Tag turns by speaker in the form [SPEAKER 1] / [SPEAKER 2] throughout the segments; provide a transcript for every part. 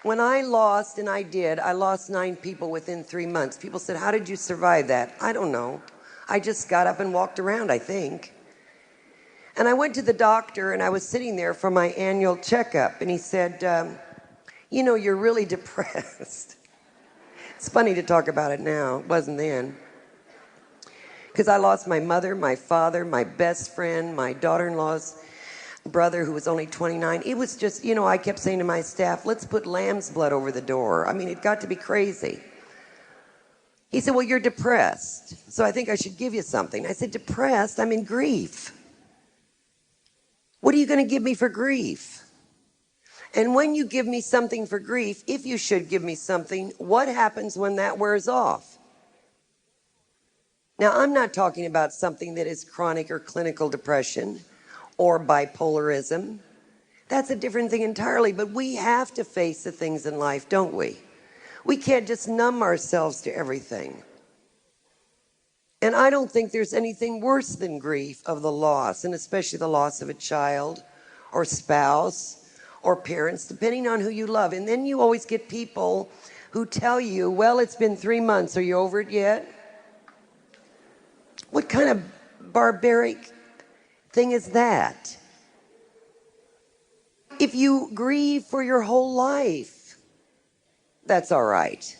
[SPEAKER 1] When I lost, and I lost 9 people within 3 months. People said, how did you survive that? I don't know. I just got up and walked around, I think. And I went to the doctor, and I was sitting there for my annual checkup, and he said, you know, you're really depressed. It's funny to talk about it now. It wasn't then. Because I lost my mother, my father, my best friend, my daughter-in-law's brother who was only 29. It was just, you know, I kept saying to my staff, let's put lamb's blood over the door. I mean, it got to be crazy. He said, well, you're depressed, so I think I should give you something. I said, depressed? I'm in grief. What are you going to give me for grief? And when you give me something for grief, if you should give me something, what happens when that wears off? Now, I'm not talking about something that is chronic or clinical depression or bipolarism. That's a different thing entirely, but we have to face the things in life, don't we? We can't just numb ourselves to everything. And I don't think there's anything worse than grief of the loss, and especially the loss of a child or spouse or parents, depending on who you love. And then you always get people who tell you, well, it's been 3 months. Are you over it yet? What kind of barbaric thing is that? If you grieve for your whole life, that's all right.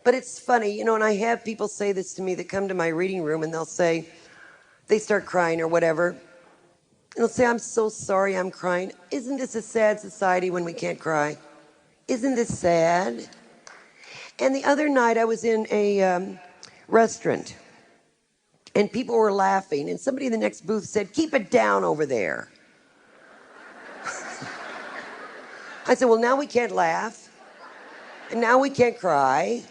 [SPEAKER 1] But it's funny, you know, and I have people say this to me that come to my reading room and they'll say, they start crying or whatever. And they'll say, I'm so sorry I'm crying. Isn't this a sad society when we can't cry? Isn't this sad? And the other night I was in a restaurant and people were laughing and somebody in the next booth said, keep it down over there. I said, well, now we can't laugh and now we can't cry.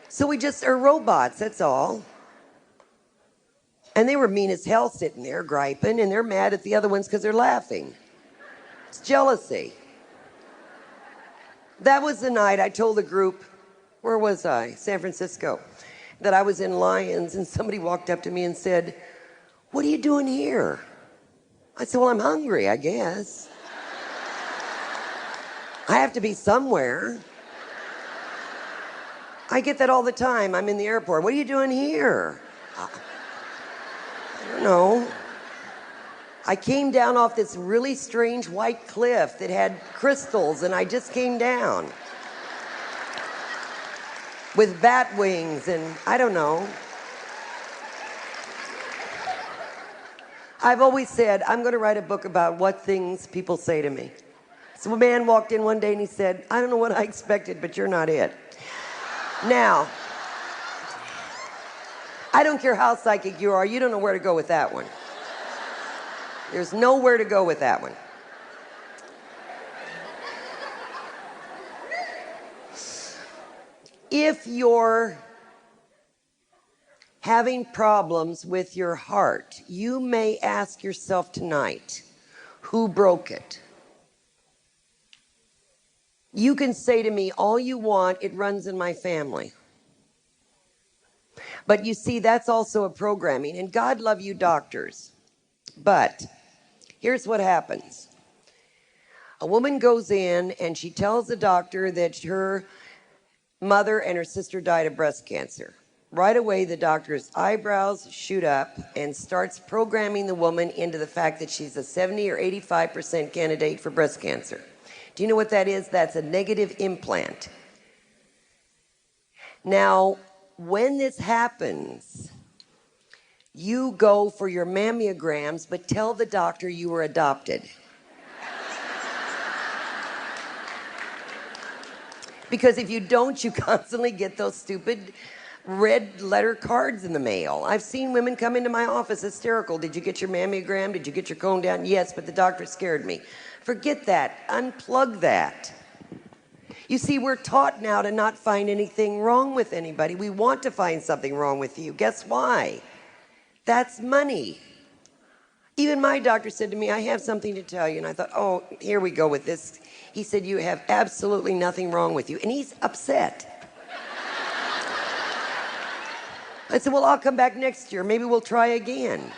[SPEAKER 1] So we just are robots, that's all. And they were mean as hell sitting there griping, and they're mad at the other ones because they're laughing. It's jealousy. That was the night I told the group, where was I? San Francisco, that I was in Lions, and somebody walked up to me and said, what are you doing here? I said, well, I'm hungry, I guess. I have to be somewhere. I get that all the time. I'm in the airport. What are you doing here? I don't know. I came down off this really strange white cliff that had crystals, and I just came down with bat wings, and I don't know. I've always said, I'm going to write a book about what things people say to me. So a man walked in one day and he said, I don't know what I expected, but you're not it. Now, I don't care how psychic you are, you don't know where to go with that one. There's nowhere to go with that one. If you're having problems with your heart, you may ask yourself tonight, who broke it? You can say to me all you want, it runs in my family. But you see, that's also a programming. And God love you doctors. But here's what happens. A woman goes in and she tells the doctor that her mother and her sister died of breast cancer. Right away, the doctor's eyebrows shoot up and starts programming the woman into the fact that she's a 70 or 85% candidate for breast cancer. Do you know what that is? That's a negative implant. Now, when this happens, you go for your mammograms, but tell the doctor you were adopted. Because if you don't, you constantly get those stupid red letter cards in the mail. I've seen women come into my office hysterical. Did you get your mammogram? Did you get your cone down? Yes, but the doctor scared me. Forget that. Unplug that. You see, we're taught now to not find anything wrong with anybody. We want to find something wrong with you. Guess why? That's money. Even my doctor said to me, I have something to tell you. And I thought, oh, here we go with this. He said, you have absolutely nothing wrong with you. And he's upset. I said, well, I'll come back next year. Maybe we'll try again.